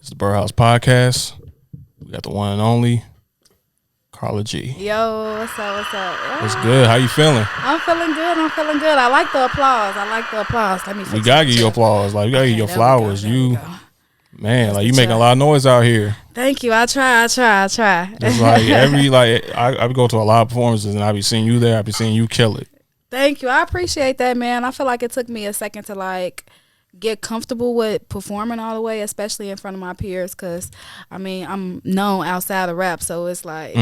It's the Byrd House Podcast. We got the one and only Carla G. Yo, what's up? What's up? Yeah. What's good? How you feeling? I'm feeling good. I like the applause. Let me fix We gotta give you applause. Like, we gotta give you your flowers. Man, like, you making a lot of noise out here. Thank you. I try. It's like I go to a lot of performances and I be seeing you there. I be seeing you kill it. Thank you. I appreciate that, man. I feel like it took me a second to get comfortable with performing all the way, especially in front of my peers, because I'm known outside of rap, so it's like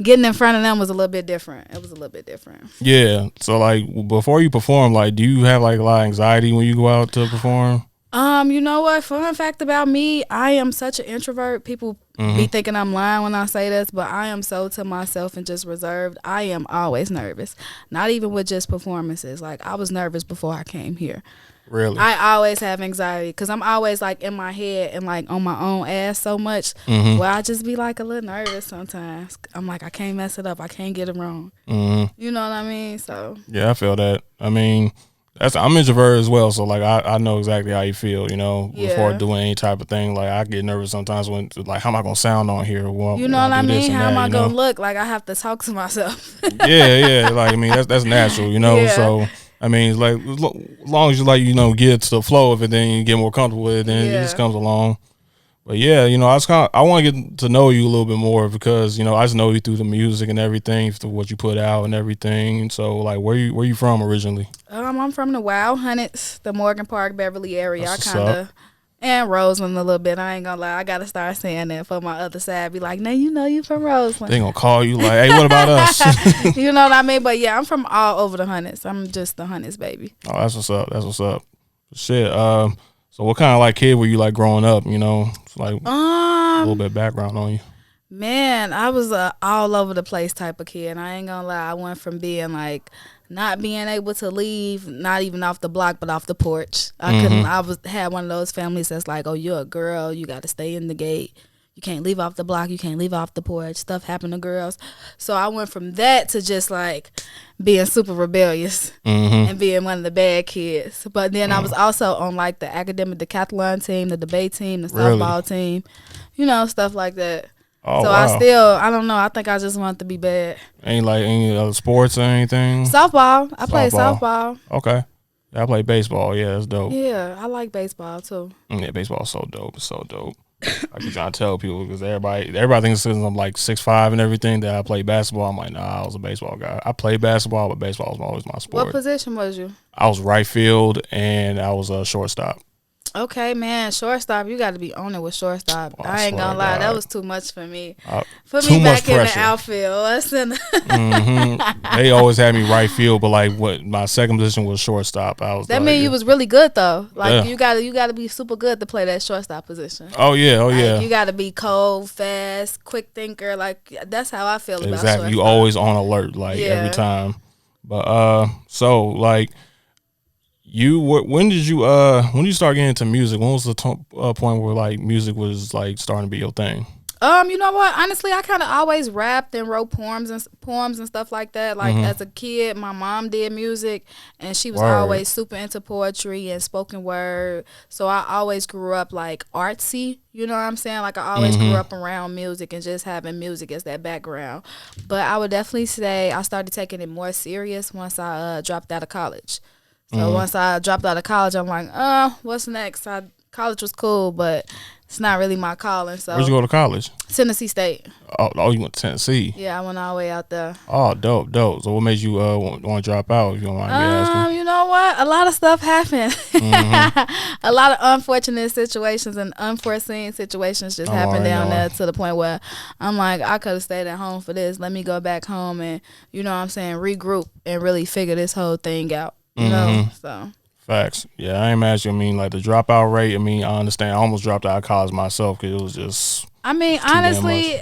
getting in front of them was a little bit different. It was a little bit different. Yeah. So like before you perform, like, do you have like a lot of anxiety when you go out to perform? You know what? Fun fact about me, I am such an introvert. People be thinking I'm lying when I say this, but I am so to myself and just reserved. I am always nervous. Not even with just performances. Like, I was nervous before I came here. Really? I always have anxiety because I'm always like in my head and like on my own ass so much where I just be like a little nervous sometimes. I'm like, I can't mess it up. I can't get it wrong. You know what I mean? So yeah, I feel that. I mean, I'm introvert as well, so like I know exactly how you feel, you know, before doing any type of thing. Like, I get nervous sometimes when, like, how am I gonna sound on here? You know what I mean? How am I gonna look? Like, I have to talk to myself. yeah. Like, I mean, that's natural, you know. Yeah. So I mean, like, as long as you, like, you know, get to the flow of it, then you get more comfortable with it, then it just comes along. But yeah, you know, I want to get to know you a little bit more because, you know, I just know you through the music and everything, through what you put out and everything. And so, like, where you from originally? I'm from the Wild Hunnets, the Morgan Park, Beverly area. That's I kind of, and Roseland a little bit. I ain't gonna lie, I gotta start saying that for my other side. Be like, now you know you from Roseland. They gonna call you like, hey, what about us? You know what I mean? But yeah, I'm from all over the Hunnets. I'm just the Hunnets baby. Oh, that's what's up. Shit. So what kind of like kid were you like growing up? You know, like a little bit of background on you. Man, I was a all over the place type of kid. I ain't gonna lie. I went from being like not being able to leave, not even off the block, but off the porch. I couldn't. Had one of those families that's like, oh, you're a girl, you got to stay in the gate. You can't leave off the block. You can't leave off the porch. Stuff happened to girls. So I went from that to just like being super rebellious and being one of the bad kids. But then I was also on like the academic decathlon team, the debate team, the softball team, you know, stuff like that. Oh, so wow. I don't know. I think I just wanted to be bad. Ain't like any other sports or anything? Softball. I played softball. Okay. I play baseball. Yeah, that's dope. Yeah, I like baseball too. Yeah, baseball's so dope. It's so dope. I keep trying to tell people because everybody thinks since I'm like 6'5" and everything that I play basketball. I'm like, nah, I was a baseball guy. I played basketball, but baseball was always my sport. What position was you? I was right field and I was a shortstop. Okay, man, shortstop. You got to be on it with shortstop. Oh, I ain't gonna lie, that was too much for me. Put me back in the outfield. They always had me right field, but like what my second position was shortstop. I was. That mean you was really good though. Like you gotta be super good to play that shortstop position. Oh yeah. You gotta be cold, fast, quick thinker. Like that's how I feel about shortstop. You always on alert, like every time. But so like. When did you start getting into music? When was the point where like music was like starting to be your thing? You know what? Honestly, I kind of always rapped and wrote poems and stuff like that. Like as a kid, my mom did music, and she was always super into poetry and spoken word. So I always grew up like artsy. You know what I'm saying? Like I always grew up around music and just having music as that background. But I would definitely say I started taking it more serious once I dropped out of college. So once I dropped out of college, I'm like, what's next? College was cool, but it's not really my calling. So where'd you go to college? Tennessee State. Oh, you went to Tennessee? Yeah, I went all the way out there. Oh, dope. So what made you want to drop out, if you don't mind me asking? You know what? A lot of stuff happened. A lot of unfortunate situations and unforeseen situations just happened down there to the point where I'm like, I could have stayed at home for this. Let me go back home and, you know what I'm saying, regroup and really figure this whole thing out. You know, so facts. Yeah, I ain't mad at you. I mean, like the dropout rate. I mean, I understand. I almost dropped out of college myself because it was just. I mean, honestly,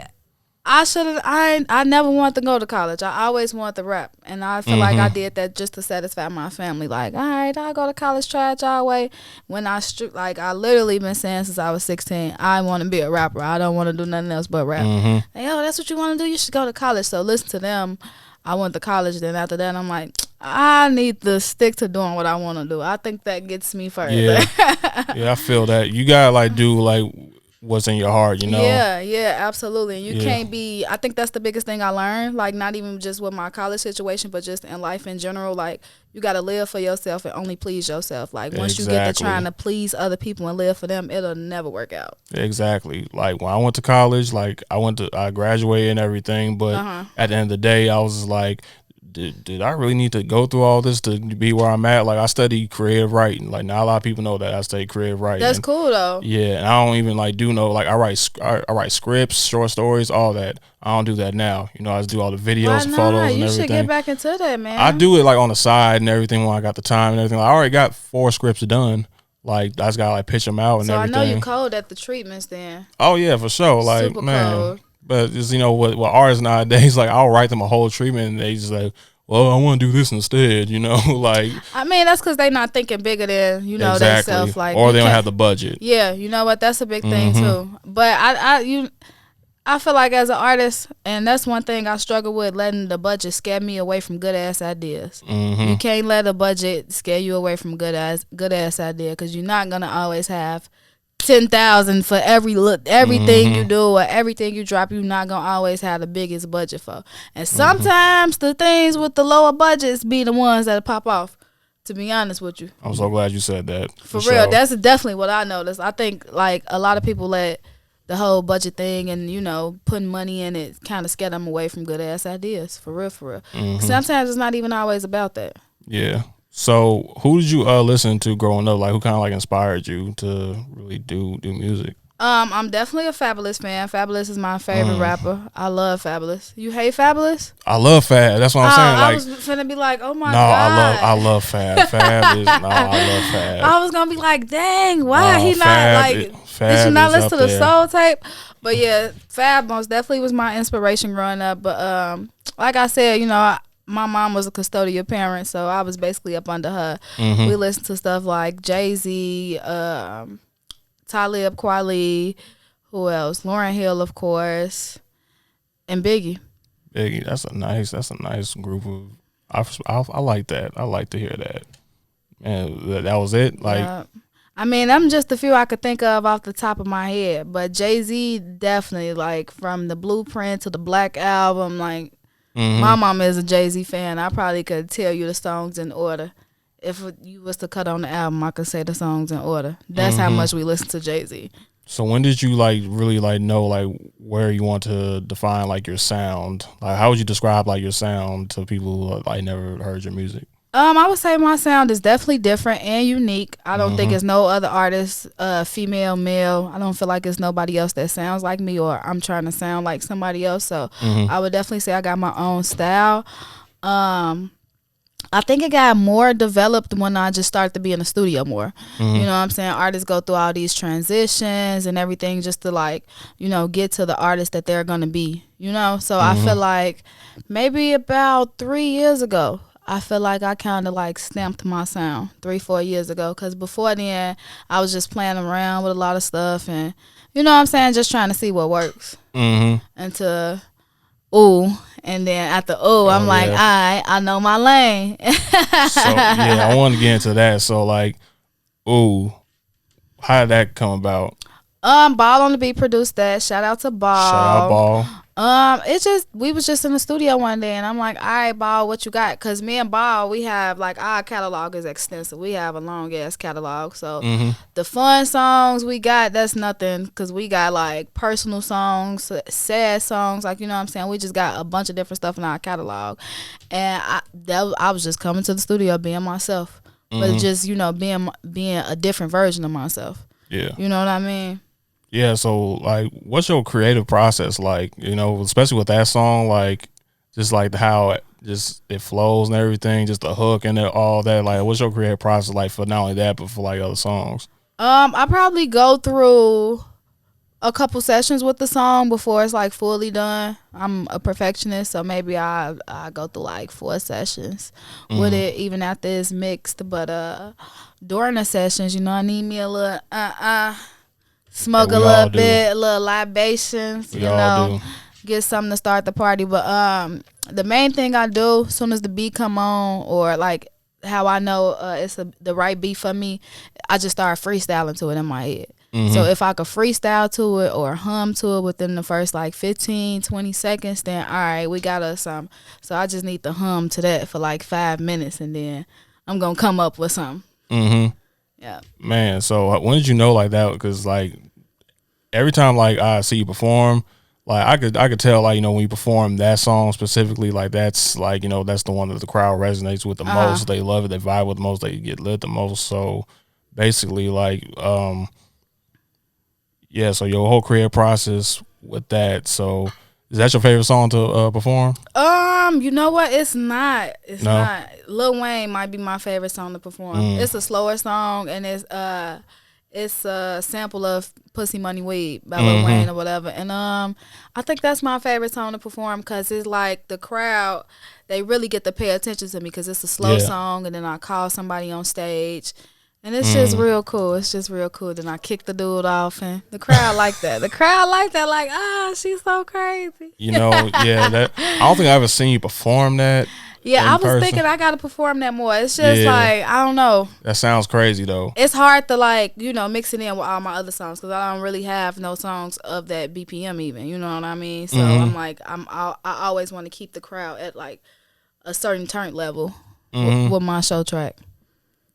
I should. I never wanted to go to college. I always wanted to rap, and I feel like I did that just to satisfy my family. Like, all right, I'll go to college, try it y'all way. When I I literally been saying since I was 16, I want to be a rapper. I don't want to do nothing else but rap. And, that's what you want to do. You should go to college. So listen to them. I went to college. Then after that, I'm like, I need to stick to doing what I want to do. I think that gets me further. Yeah, I feel that. You gotta like do like what's in your heart, you know? Yeah, absolutely. And you can't be, I think that's the biggest thing I learned, like not even just with my college situation, but just in life in general. Like you got to live for yourself and only please yourself. Like once you get to trying to please other people and live for them, it'll never work out. Exactly. Like when I went to college, like I graduated and everything, but at the end of the day, I was like, did I really need to go through all this to be where I'm at? Like I studied creative writing. Like not a lot of people know that I studied creative writing. That's cool though. Yeah, and I don't even like do know like I write scripts, short stories, all that. I don't do that now. You know, I just do all the videos, photos, and everything. You should get back into that, man. I do it like on the side and everything when I got the time and everything. Like, I already got 4 scripts done. Like I just gotta like pitch them out and everything. So I know you cold at the treatments then. Oh yeah, for sure. Like super man, cold. But just, you know what artists nowadays, like I'll write them a whole treatment and they just like, well, I want to do this instead, you know, like. I mean, that's because they not thinking bigger than, you know, exactly. themselves. Like, or they don't have the budget. Yeah, you know what? That's a big thing too. But I feel like as an artist, and that's one thing I struggle with, letting the budget scare me away from good ass ideas. You can't let a budget scare you away from good ass idea, because you're not gonna always have 10,000 for everything you do or everything you drop. You're not gonna always have the biggest budget for, and sometimes the things with the lower budgets be the ones that pop off. To be honest with you, I'm so glad you said that. For real, sure. That's definitely what I noticed. I think like a lot of people let the whole budget thing and, you know, putting money in it kind of scare them away from good ass ideas. For real. Sometimes it's not even always about that. Yeah. So who did you listen to growing up? Like who kind of like inspired you to really do music? I'm definitely a Fabulous fan. Fabulous is my favorite rapper. I love Fabulous. You hate Fabulous? I love Fab. That's what I'm saying. Like, I was finna be like, oh my god. I love Fab. I love Fab. I was gonna be like, dang, why he not like? Did you not listen to the Soul Tape? But yeah, Fab most definitely was my inspiration growing up. But like I said, you know, my mom was a custodial parent, so I was basically up under her. We listened to stuff like Jay-Z, Talib Kweli, who else? Lauryn Hill, of course, and Biggie. That's a nice group of. I like that. I like to hear that. Man, that was it. Like, I mean, I'm just a few I could think of off the top of my head, but Jay-Z definitely, like from the Blueprint to the Black Album, like. My mama is a Jay-Z fan. I probably could tell you the songs in order. If you was to cut on the album, I could say the songs in order. That's how much we listen to Jay-Z. So when did you like really like know like where you want to define like your sound? Like how would you describe like your sound to people who like never heard your music? I would say my sound is definitely different and unique. I don't think there's no other artist, female, male. I don't feel like there's nobody else that sounds like me or I'm trying to sound like somebody else. So I would definitely say I got my own style. I think it got more developed when I just started to be in the studio more. You know what I'm saying? Artists go through all these transitions and everything just to like, you know, get to the artist that they're going to be, you know? So I feel like maybe about 3 years ago, I feel like I kind of like stamped my sound 3-4 years ago, because before then I was just playing around with a lot of stuff and, you know what I'm saying, just trying to see what works. Until and then after I'm like, I know my lane. So yeah, I want to get into that. So like, how did that come about? Ball on the Beat produced that. Shout out to Ball. Shout out Ball. We was just in the studio one day and I'm like, all right, Ball, what you got? Cause me and Ball, we have like, our catalog is extensive. We have a long ass catalog. So the fun songs we got, that's nothing. Cause we got like personal songs, sad songs, like, you know what I'm saying? We just got a bunch of different stuff in our catalog. And I was just coming to the studio being myself. But just, you know, being a different version of myself. Yeah. You know what I mean? Yeah, so like, what's your creative process like? You know, especially with that song, like, just like how it flows and everything, just the hook and all that. Like, what's your creative process like for not only that, but for like other songs? I probably go through a couple sessions with the song before it's like fully done. I'm a perfectionist, so maybe I go through like 4 sessions with it, even after it's mixed. But during the sessions, you know, I need me a little smoke a little bit, a little libations, you know, get something to start the party. But the main thing I do, as soon as the beat come on, or like how I know it's the right beat for me, I just start freestyling to it in my head. So if I could freestyle to it or hum to it within the first like 15, 20 seconds, then all right, we got us something. So I just need to hum to that for like 5 minutes, and then I'm going to come up with something. Yeah. Man, so when did you know like that? Because like every time like I see you perform, like I could tell like, you know, when you perform that song specifically, like that's like, you know, that's the one that the crowd resonates with the most. They love it, they vibe with the most, they get lit the most. So basically like yeah, so your whole creative process with that. So is that your favorite song to perform? You know what? It's not. It's not. Lil Wayne might be my favorite song to perform. It's a slower song, and it's a sample of Pussy Money Weed by Lil Wayne or whatever. And I think that's my favorite song to perform because it's like the crowd, they really get to pay attention to me because it's a slow song, and then I call somebody on stage. And it's just real cool. It's just real cool. Then I kick the dude off, and the crowd like that. The crowd like that, like, she's so crazy. You know, that I don't think I ever seen you perform that. Yeah, I was thinking I got to perform that more. It's just like, I don't know. That sounds crazy, though. It's hard to, like, you know, mix it in with all my other songs because I don't really have no songs of that BPM even. You know what I mean? So I'm like, I always want to keep the crowd at, like, a certain turn level with my show track.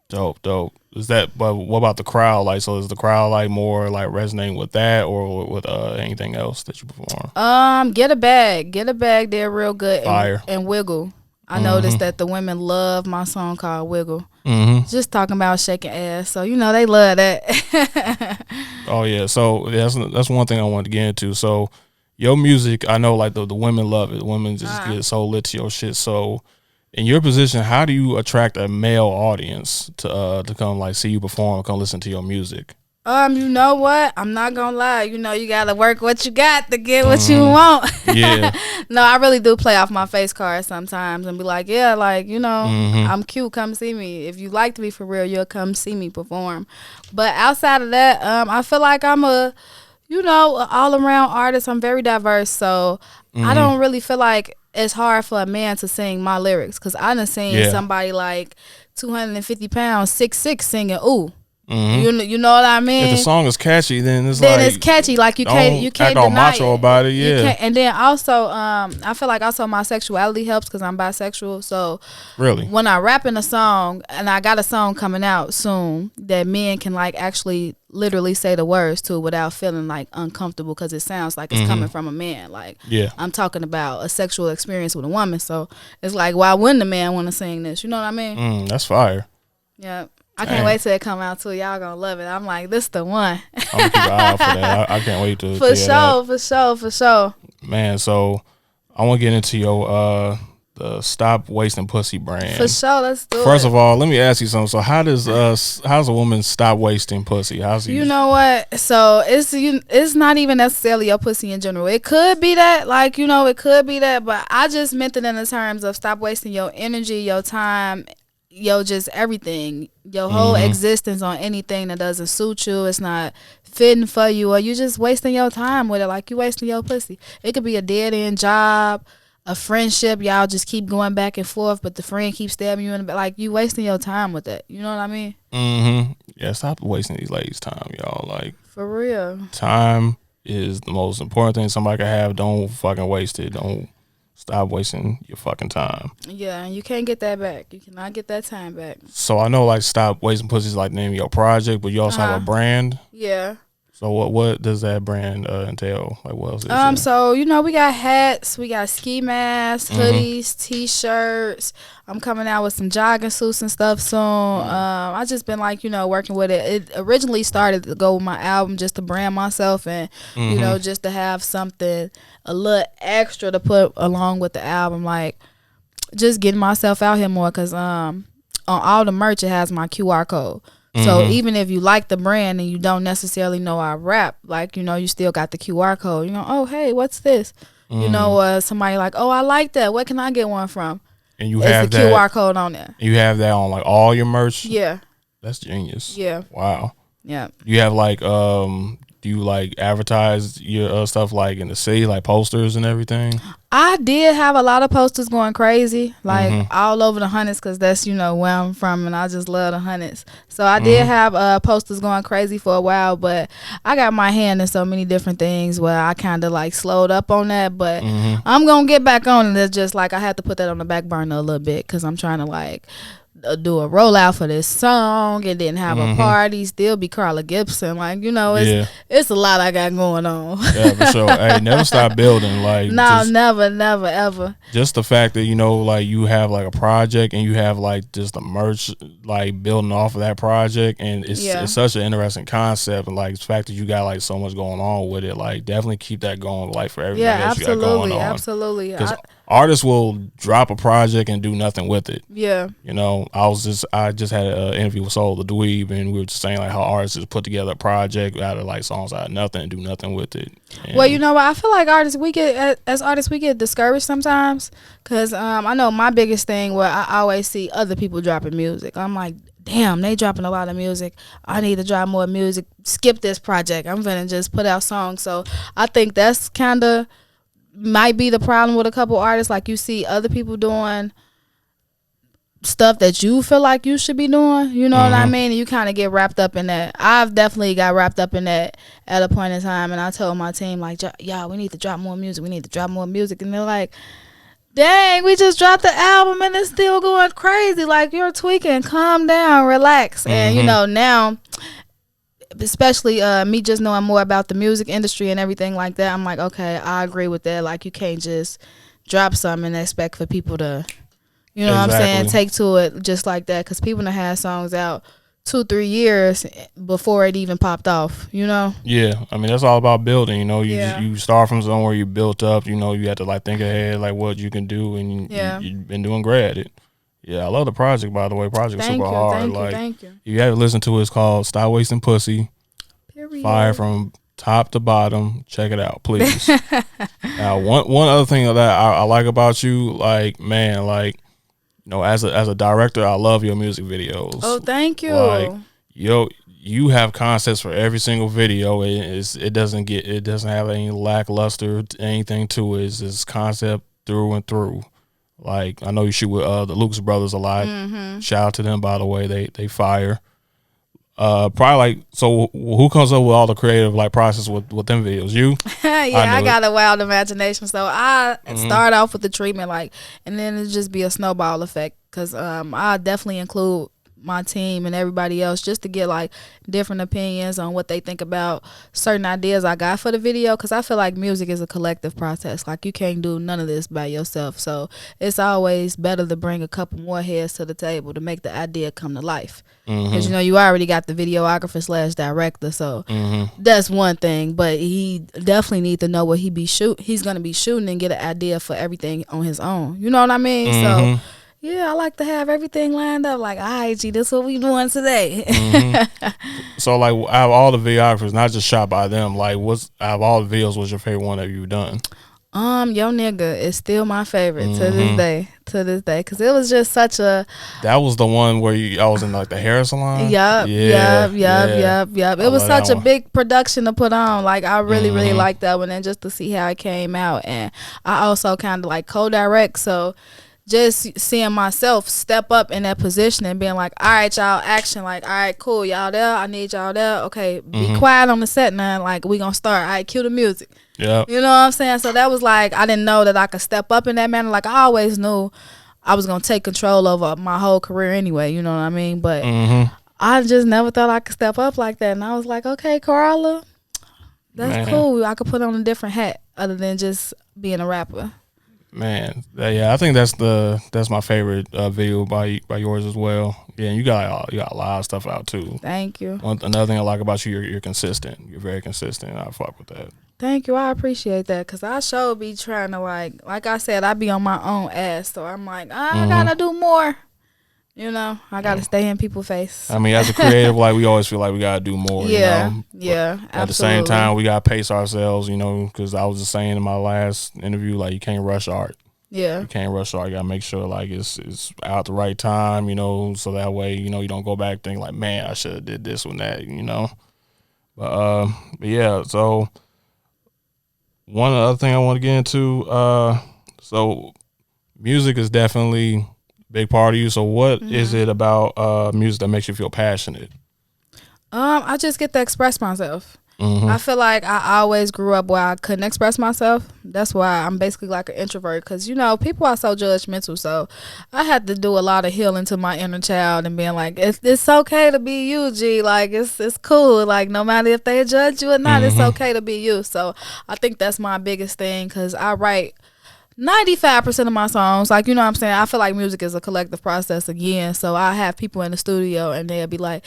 Dope. Is that? But what about the crowd? Like, so is the crowd like more like resonating with that, or with anything else that you perform? Get a bag. They're real good. Fire. And Wiggle. I noticed that the women love my song called Wiggle. Just talking about shaking ass, so you know they love that. Oh yeah, so that's one thing I wanted to get into. So your music, I know like the women love it. Women just get so lit to your shit. So in your position, how do you attract a male audience to come like see you perform, come listen to your music? You know what? I'm not gonna lie. You know, you gotta work what you got to get what you want. Yeah. No, I really do play off my face card sometimes and be like, yeah, like, you know, I'm cute. Come see me. If you liked me for real, you'll come see me perform. But outside of that, I feel like I'm a all around artist. I'm very diverse, so I don't really feel like it's hard for a man to sing my lyrics because I done seen somebody like 250 pounds, 6'6", singing ooh. You know what I mean? If the song is catchy, then it's catchy. Like you can't act all deny macho it. about it. Yeah. And then also, I feel like also my sexuality helps because I'm bisexual. So really, when I rap in a song, and I got a song coming out soon that men can like actually literally say the words to without feeling like uncomfortable because it sounds like it's coming from a man. Like I'm talking about a sexual experience with a woman. So it's like, why wouldn't a man want to sing this? You know what I mean? That's fire. Yeah. I can't wait till it come out too. Y'all gonna love it. I'm like, this the one. I'm gonna keep an eye out for that. I can't wait to for sure. Man, so I want to get into your the Stop Wasting Pussy brand. For sure, let's do it. First of all, let me ask you something. So how's a woman stop wasting pussy? You know what? So it's not even necessarily your pussy in general. It could be that, like, you know, it could be that, but I just meant it in the terms of stop wasting your energy, your time, just everything, your whole existence on anything that doesn't suit you. It's not fitting for you, or you just wasting your time with it, like you wasting your pussy. It could be a dead end job, a friendship, y'all just keep going back and forth, but the friend keeps stabbing you in the back. Like, you wasting your time with that. You know what I mean? Yeah, stop wasting these ladies' time, y'all. Like, for real. Time is the most important thing somebody can have. Don't fucking waste it. Don't stop wasting your fucking time. Yeah, and you can't get that back. You cannot get that time back. So I know, like, Stop Wasting Pussy is like the name of your project, but you also have a brand. Yeah. So what does that brand entail? Like, what else is it? So, you know, we got hats, we got ski masks, hoodies, t-shirts. I'm coming out with some jogging suits and stuff soon. I just been, like, you know, working with it. It originally started to go with my album just to brand myself and, you know, just to have something a little extra to put along with the album, like just getting myself out here more, because on all the merch it has my QR code. So even if you like the brand and you don't necessarily know I rap, like, you know, you still got the QR code. You know, oh, hey, what's this? You know, somebody like, oh, I like that. Where can I get one from? And you have the QR code on there. You have that on like all your merch? Yeah. That's genius. Yeah. Wow. Yeah. You have like do you like advertise your stuff like in the city, like posters and everything? I did have a lot of posters going crazy, like all over the hundreds, because that's, you know, where I'm from, and I just love the hundreds. So I did have posters going crazy for a while, but I got my hand in so many different things where I kind of like slowed up on that, but I'm going to get back on it. It's just like I had to put that on the back burner a little bit because I'm trying to like do a rollout for this song and then have a party, still be Carla Gibson, like, you know, it's a lot I got going on. Yeah, for sure. Hey, never stop building. Like, no, never ever. Just the fact that, you know, like you have like a project and you have like just the merch like building off of that project, and it's such an interesting concept, and like the fact that you got like so much going on with it, like definitely keep that going, like for everything else you got going on. Absolutely. Because artists will drop a project and do nothing with it. Yeah. You know, I just had an interview with Soul the Dweeb, and we were just saying like how artists just put together a project out of like songs out of nothing and do nothing with it. And well, you know what? I feel like we get discouraged sometimes, because I know my biggest thing where I always see other people dropping music. I'm like, damn, they dropping a lot of music. I need to drop more music. Skip this project. I'm finna just put out songs. So I think that's kind of might be the problem with a couple artists. Like, you see other people doing stuff that you feel like you should be doing, you know what I mean? And you kind of get wrapped up in that. I've definitely got wrapped up in that at a point in time, and I told my team, like, y'all, we need to drop more music. And they're like, dang, we just dropped the album and it's still going crazy. Like, you're tweaking. Calm down, relax. And, you know, now, especially me just knowing more about the music industry and everything like that, I'm like, okay, I agree with that. Like, you can't just drop something and expect for people to, you know what I'm saying, take to it just like that, because people done had songs out 2-3 years before it even popped off, you know? Yeah, I mean, that's all about building, you know? You start from somewhere, you built up, you know, you have to like think ahead, like what you can do, and you've been doing great at it. Yeah, I love the project, by the way. Project's super hard. Thank you. You have to listen to it. It's called Stop Wasting Pussy. Period. Fire from top to bottom. Check it out, please. Now, one other thing that I like about you, like, man, like, you know, as a director, I love your music videos. Oh, thank you. Like, you have concepts for every single video. It doesn't have any lackluster anything to it. It's concept through and through. Like, I know you shoot with the Lucas brothers a lot. Shout out to them, by the way. They fire. Probably like, so who comes up with all the creative like process with them videos? You? I got a wild imagination, so I start off with the treatment, like, and then it just be a snowball effect, because I definitely include my team and everybody else just to get like different opinions on what they think about certain ideas I got for the video, because I feel like music is a collective process. Like, you can't do none of this by yourself, so it's always better to bring a couple more heads to the table to make the idea come to life, because you know, you already got the videographer / director, so that's one thing, but he definitely need to know what he's gonna be shooting and get an idea for everything on his own, you know what I mean? So yeah, I like to have everything lined up. Like, all right, G, this is what we doing today. So, like, out of all the videographers, not just shot by them, like, out of all the videos, what's your favorite one that you've done? Yo Nigga is still my favorite to this day, because it was just such a. That was the one where I was in like the hair salon. Yup. It was such a big production to put on. Like, I really liked that one, and just to see how it came out, and I also kind of like co-direct, so just seeing myself step up in that position and being like, all right, y'all, action. Like, all right, cool, y'all there, I need y'all there. Okay, be quiet on the set now. Like, we gonna start. All right, cue the music. Yeah, you know what I'm saying? So that was like, I didn't know that I could step up in that manner. Like, I always knew I was gonna take control over my whole career anyway, you know what I mean? But I just never thought I could step up like that. And I was like, okay, Carla, that's cool. I could put on a different hat other than just being a rapper. Man, yeah, I think that's my favorite video by yours as well. Yeah, and you got a lot of stuff out too. Thank you. Another thing I like about you, you're consistent. You're very consistent. I fuck with that. Thank you. I appreciate that, because I sure be trying to like I said, I be on my own ass, so I'm like, I gotta do more. You know, I gotta stay in people's face. I mean, as a creative, like, we always feel like we gotta do more. Yeah, you know? Yeah. Absolutely. At the same time, we gotta pace ourselves. You know, because I was just saying in my last interview, like, you can't rush art. Yeah, you can't rush art. You gotta make sure like it's out at the right time. You know, so that way, you know, you don't go back thinking like, man, I should have did this and that. You know, But yeah, so one other thing I want to get into, so music is definitely a big part of you. So what is it about music that makes you feel passionate? I just get to express myself. I feel like I always grew up where I couldn't express myself. That's why I'm basically like an introvert, because people are so judgmental. So I had to do a lot of healing to my inner child and being like, it's okay to be you, G. Like it's cool. Like no matter if they judge you or not, it's okay to be you. So I think that's my biggest thing, because I write 95% of my songs, like, you know what I'm saying? I feel like music is a collective process again. So I have people in the studio and they'll be like,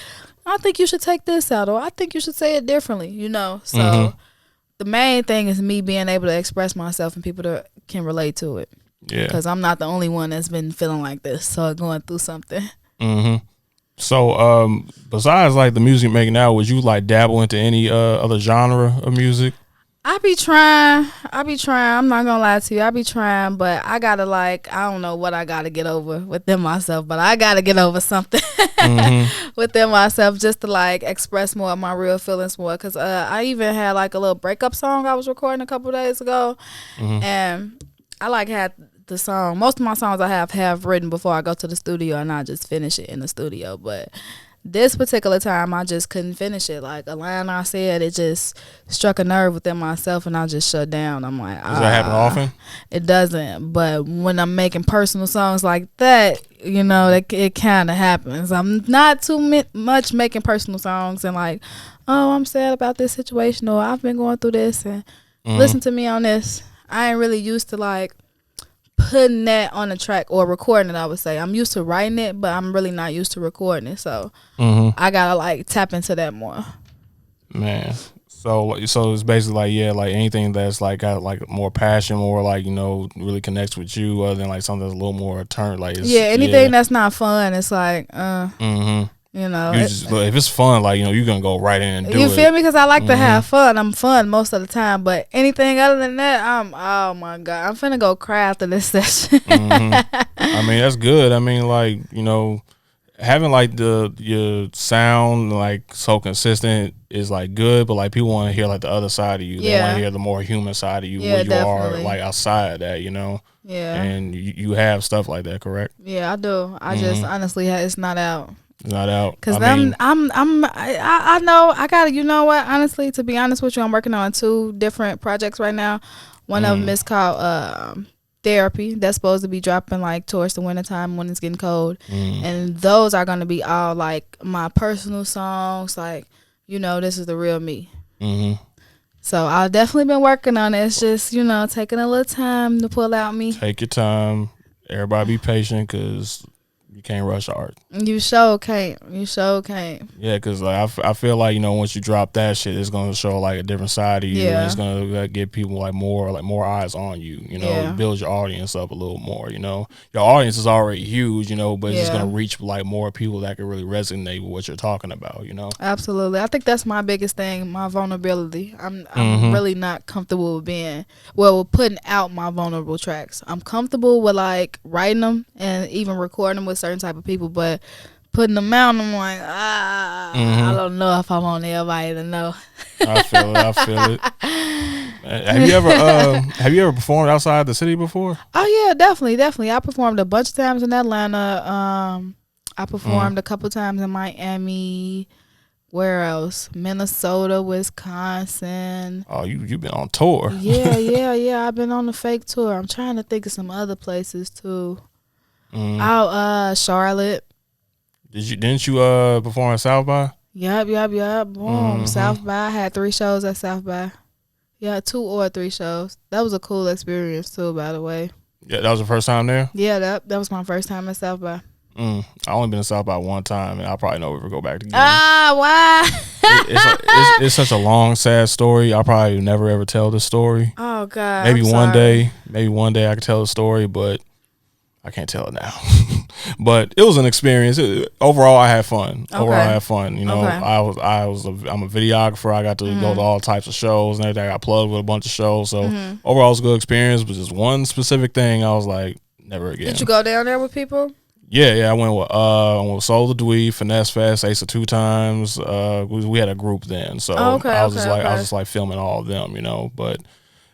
I think you should take this out, or I think you should say it differently, So the main thing is me being able to express myself and people that can relate to it. Yeah. Because I'm not the only one that's been feeling like this, so going through something. So besides like the music making now, would you like dabble into any other genre of music? I be trying. I'm not gonna lie to you. I be trying, but I gotta I don't know what I gotta get over within myself, but I gotta get over something within myself just to express more of my real feelings more. Cause I even had a little breakup song I was recording a couple days ago, and I had the song. Most of my songs I have written before I go to the studio, and I just finish it in the studio, but this particular time, I just couldn't finish it. Like a line I said, it just struck a nerve within myself, and I just shut down. I'm like, does that happen often? It doesn't. But when I'm making personal songs like that, it kind of happens. I'm not too much making personal songs and oh, I'm sad about this situation, or I've been going through this, and listen to me on this. I ain't really used to putting that on a track or recording it. I would say I'm used to writing it, but I'm really not used to recording it, so I gotta tap into that more. Man, so it's basically anything that's got more passion, more really connects with you, other than something that's a little more turn anything that's not fun, it's if it's fun, you're gonna go right in and do it. You feel me? Because I like to have fun. I'm fun most of the time, but anything other than that, oh my God, I'm finna go cry after this session. I mean, that's good. I mean, having your sound so consistent is good, but people want to hear the other side of you. They want to hear the more human side of you, where you definitely are outside that, Yeah. And you have stuff like that, correct? Yeah, I do. I just honestly, it's not out. Not out. Cause I know I gotta. You know what? Honestly, to be honest with you, I'm working on 2 different projects right now. One of them is called Therapy. That's supposed to be dropping towards the wintertime when it's getting cold, and those are gonna be all my personal songs. This is the real me. So I've definitely been working on it. It's just taking a little time to pull out me. Take your time. Everybody be patient, cause you can't rush art. You sure can't. Yeah, because I feel once you drop that shit, it's gonna show a different side of you. Yeah. And it's gonna get people more eyes on you. Build your audience up a little more. Your audience is already huge. But it's just gonna reach more people that can really resonate with what you're talking about. Absolutely. I think that's my biggest thing. My vulnerability. I'm really not comfortable with putting out my vulnerable tracks. I'm comfortable with writing them and even recording them with certain type of people, but putting them out, I'm like, I don't know if I want everybody to know. I feel it. Have you ever performed outside the city before? Oh yeah, definitely. I performed a bunch of times in Atlanta. I performed a couple times in Miami. Where else? Minnesota, Wisconsin. Oh, you've been on tour. Yeah. I've been on the fake tour. I'm trying to think of some other places too. Charlotte. Didn't you perform at South by? Yep. Boom. South by. I had 3 shows at South by. Yeah, 2 or 3 shows. That was a cool experience too, by the way. Yeah, that was the first time there? Yeah, that was my first time at South by. I only been to South by 1 time, and I probably never go back again. Why? It's such a long, sad story. I'll probably never ever tell the story. Oh God. Maybe one day I could tell the story, but I can't tell it now. But it was an experience. Overall, I had fun. Okay. I'm a videographer. I got to go to all types of shows and everything. I got plugged with a bunch of shows. So overall, it was a good experience. But just one specific thing, I was like, never again. Did you go down there with people? Yeah, I went with Soul the Dweeb, Finesse Fest, Ace of Two Times. We had a group then, so I was just like filming all of them, But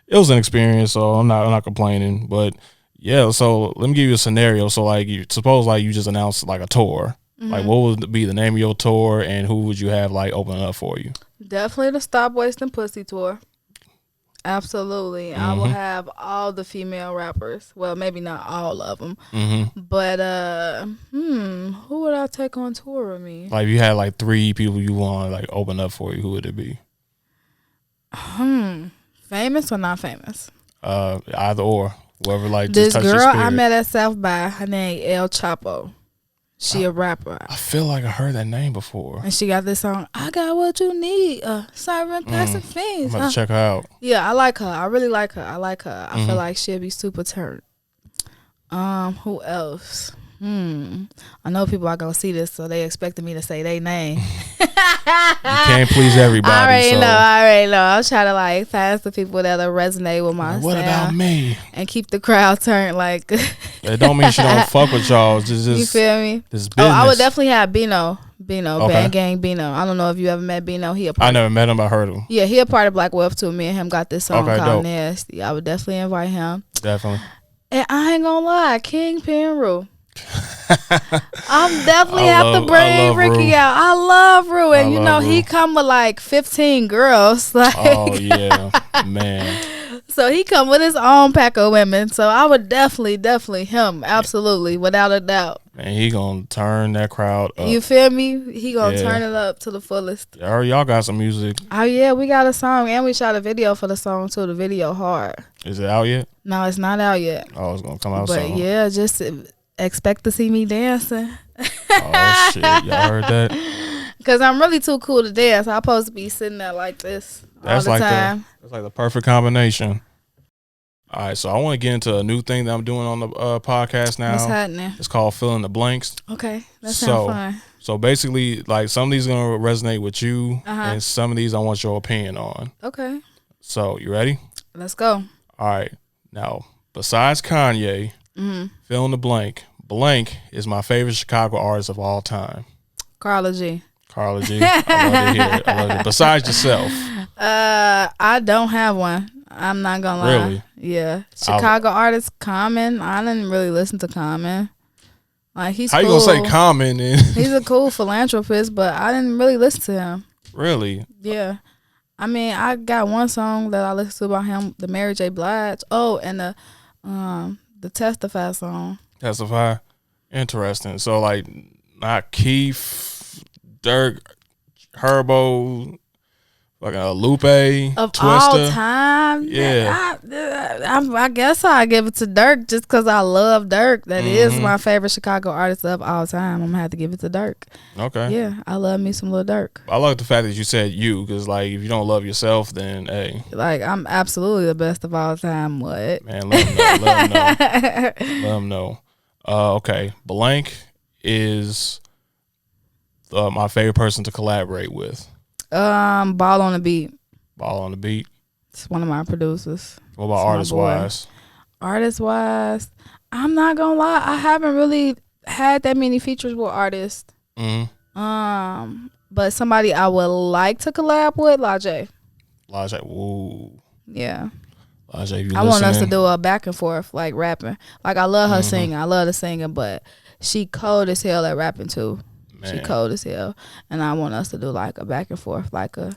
it was an experience, so I'm not complaining. But yeah, so let me give you a scenario. So like, suppose like you just announced like a tour. Like, what would be the name of your tour, and who would you have like opening up for you? Definitely the Stop Wasting Pussy tour. Absolutely. I will have all the female rappers. Well, maybe not all of them. But, who would I take on tour with me? Like, if you had, like, 3 people you want to, like, open up for you, who would it be? Famous or not famous? Either or. Whoever, like, this just touch your girl spirit. I met at South by, her name El Chapo. She a rapper. I feel like I heard that name before. And she got this song, I Got What You Need, Serving Packs and Fiends. I'm about to check her out. Yeah, I like her. I really like her. I feel like she'll be super turned. Who else? I know people are gonna see this, so they expected me to say their name. You can't please everybody. I already know. I'm trying to like find the people that'll resonate with my what sound about me? And keep the crowd turned. Like it don't mean she don't fuck with y'all. Just you feel me? This business. I would definitely have Bino, okay. Band Gang Bino. I don't know if you ever met Bino. I never met him. I heard him. Yeah, he a part of Black Wealth too. Me and him got this song called dope. Nasty. I would definitely invite him. Definitely. And I ain't gonna lie, Kingpin Rue. I'm definitely have to bring Ricky Rue. out. I love Rue, and he come with like 15 girls. Like, oh yeah, man. So he come with his own pack of women. So I would definitely him, absolutely, without a doubt. And he gonna turn that crowd up. You feel me? He gonna turn it up to the fullest. Y'all got some music. Oh yeah, we got a song, and we shot a video for the song too. The video hard. Is it out yet? No, it's not out yet. Oh, it's gonna come out soon. But yeah, just expect to see me dancing. Oh shit, y'all heard that? Because I'm really too cool to dance. I'm supposed to be sitting there like this all the time. That's like the perfect combination. All right, so I want to get into a new thing that I'm doing on the podcast now. What's happening? It's called Fill in the Blanks. Okay, that sounds fun. So basically, like some of these are going to resonate with you, and some of these I want your opinion on. Okay. So, you ready? Let's go. All right. Now, besides Kanye, fill in the blank. Blank is my favorite Chicago artist of all time. Carla G. Carla G. I love to hear it. I love it. Besides yourself. I don't have one. I'm not gonna lie. Really? Yeah. Chicago artist Common. I didn't really listen to Common. Like he's How cool. you gonna say Common? He's a cool philanthropist, but I didn't really listen to him. Really? Yeah. I mean, I got one song that I listened to about him, the Mary J. Blige. Oh, and the Testify song. Testify. Interesting. So like not Keith, Dirk, Herbo, like a Lupe, of Twister. All time. Yeah. I guess I give it to Dirk just because I love Dirk. That is my favorite Chicago artist of all time. I'm gonna have to give it to Dirk. Okay. Yeah, I love me some Lil Durk. I like the fact that you said you, because like if you don't love yourself, then hey. Like I'm absolutely the best of all time. What? Man, let him know. Let him know. Okay. Blank is my favorite person to collaborate with. Ball on the Beat. Ball on the Beat. It's one of my producers. What about artist wise? Artist wise, I'm not gonna lie. I haven't really had that many features with artists. But somebody I would like to collab with, Lajay. Lajay, woo. Yeah. Lajay, you I want us to do a back and forth, like rapping. Like I love her singing. I love the singing, but she cold as hell at rapping too. Man. She cold as hell. And I want us to do like a back and forth, like a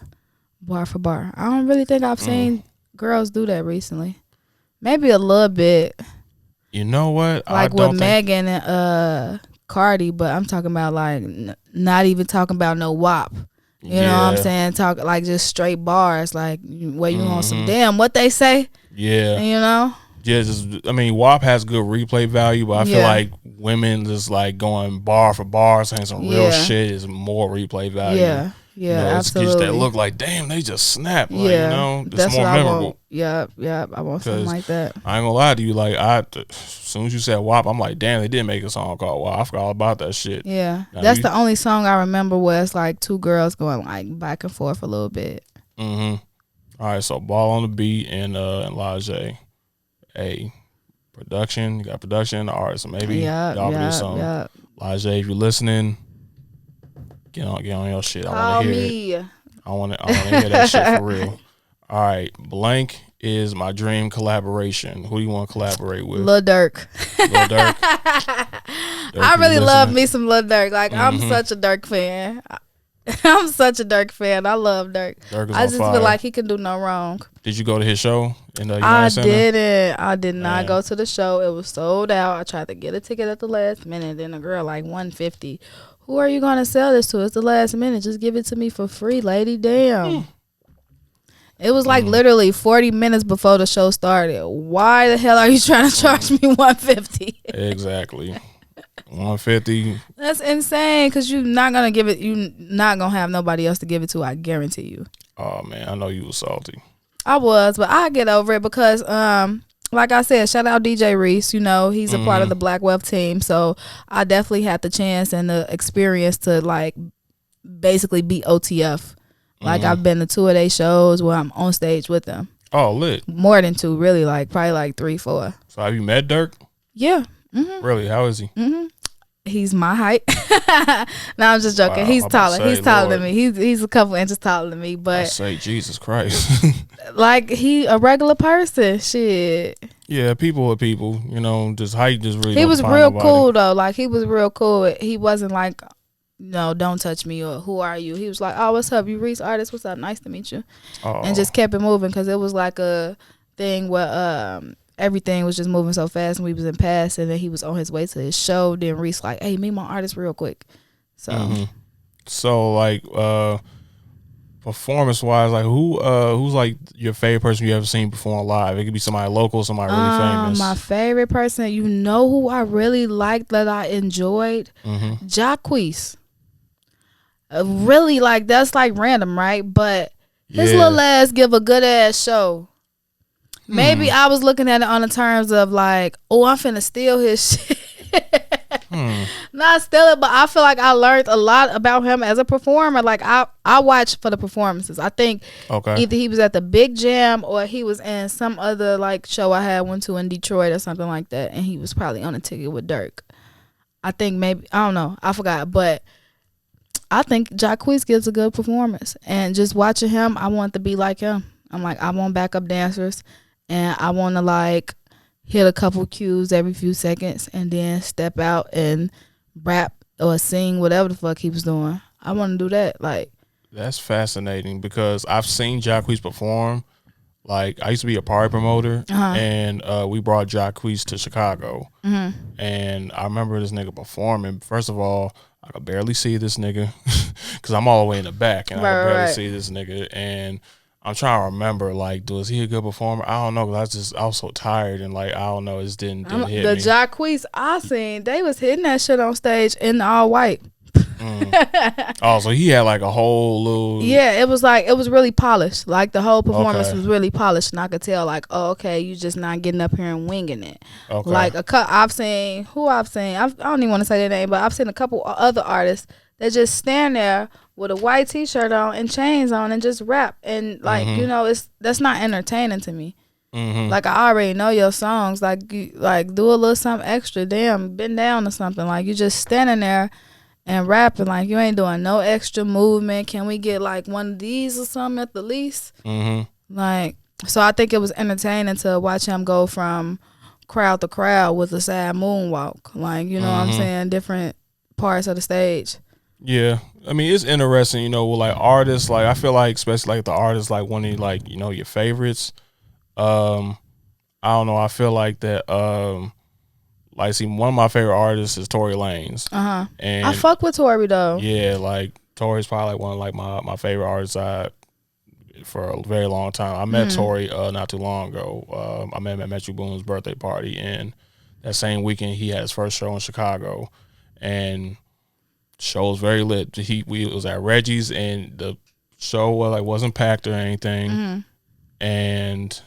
bar for bar. I don't really think I've seen girls do that recently. Maybe a little bit. You know what? Like with Megan and Cardi, but I'm talking about like not even talking about no WAP. You know what I'm saying? Talk like just straight bars, like where you on some damn what they say. Yeah. You know? Yeah, I mean, WAP has good replay value, but I feel like women just like going bar for bar, saying some real shit is more replay value. Yeah, yeah, absolutely. It's that look like, damn, they just snap. Like, you know, it's that's more what memorable. Yep, I want something like that. I ain't gonna lie to you, like as soon as you said WAP, I'm like, damn, they did make a song called WAP. I forgot all about that shit. Yeah, that's the only song I remember where it's like two girls going like back and forth a little bit. All right, so Ball on the Beat and Lajay. Hey, production. You got production, artists. So maybe y'all can do something. Yep. Lajay, if you're listening, get on your shit. I want to hear it. I want to hear that shit for real. All right, blank is my dream collaboration. Who do you want to collaborate with? Lil Durk. Lil Durk. I really love me some Lil Durk. Like, I'm such a Durk fan. I'm such a Durk fan. I love Durk. I just feel like he can do no wrong. Did you go to his show in the United Center? Didn't. I did not go to the show. It was sold out. I tried to get a ticket at the last minute. Then the girl like $150. Who are you gonna sell this to? It's the last minute. Just give it to me for free, lady. Damn. It was like literally 40 minutes before the show started. Why the hell are you trying to charge me $150? Exactly. $150. That's insane, because you're not gonna give it. You're not gonna have nobody else to give it to. I guarantee you. Oh man, I know you was salty. I was, but I get over it because, like I said, shout out DJ Reese. You know, he's a part of the Black Wealth team, so I definitely had the chance and the experience to like basically be OTF. Like I've been to 2 of their shows where I'm on stage with them. Oh, lit. More than 2, really. Like probably like 3, 4. So have you met Durk? Yeah. Really? How is he? He's my height. No, I'm just joking. Wow, he's taller. He's taller than me. He's a couple inches taller than me. But I say Jesus Christ. Like he a regular person. Shit. Yeah, people are people. You know, just height just really. He was real cool though. Like he was real cool. He wasn't like, no, don't touch me or who are you. He was like, oh, what's up? You Reese artist? What's up? Nice to meet you. Oh. And just kept it moving, because it was like a thing where everything was just moving so fast, and we was in pass, and then he was on his way to his show. Then Reese like, hey, meet my artist real quick. So so like performance wise, like who's like your favorite person you ever seen perform live? It could be somebody local, somebody really famous. My favorite person, you know who I really liked that I enjoyed? Jacquees. Really, like, that's like random, right? But his little ass give a good ass show. Maybe I was looking at it on the terms of like, oh, I'm finna steal his shit. Not steal it, but I feel like I learned a lot about him as a performer. Like I watched for the performances. I think either he was at the Big Jam or he was in some other like show I had went to in Detroit or something like that, and he was probably on a ticket with Durk. I think maybe, I don't know, I forgot, but I think Jacquees gives a good performance, and just watching him, I want to be like him. I'm like, I want backup dancers, and I want to like hit a couple cues every few seconds and then step out and rap or sing, whatever the fuck he was doing. I want to do that. Like, that's fascinating, because I've seen Jacquees perform. Like, I used to be a party promoter, and we brought Jacquees to Chicago. And I remember this nigga performing. First of all, I could barely see this nigga because I'm all the way in the back, and I could barely see this nigga. And I'm trying to remember, like, was he a good performer? I don't know, because I was so tired, and like, I don't know, it just didn't hit me. The Jacquees I seen, they was hitting that shit on stage in all white. Oh, so he had like a whole little. Yeah, it was really polished. Like the whole performance was really polished, and I could tell like, oh, okay, you just not getting up here and winging it. Okay. Like I've seen, I don't even want to say their name, but I've seen a couple other artists that just stand there with a white t-shirt on and chains on and just rap, and like you know, that's not entertaining to me. Like, I already know your songs. Like, do a little something extra. Damn, bend down or something. Like, you just standing there and rapping, like you ain't doing no extra movement. Can we get like one of these or something at the least? Like, so I think it was entertaining to watch him go from crowd to crowd with a sad moonwalk. Like, you know what I'm saying? Different parts of the stage. Yeah. I mean, it's interesting, you know, with like artists, like I feel like, especially like the artists, like one of like, you know, your favorites. I don't know. I feel like that, like, see, one of my favorite artists is Tory Lanez. And I fuck with Tory though. Yeah, like Tory's probably like one of like my favorite artists for a very long time. I met Tory not too long ago. I met him at Metro Boomin's birthday party, and that same weekend he had his first show in Chicago, and show was very lit. We was at Reggie's, and the show wasn't packed or anything, and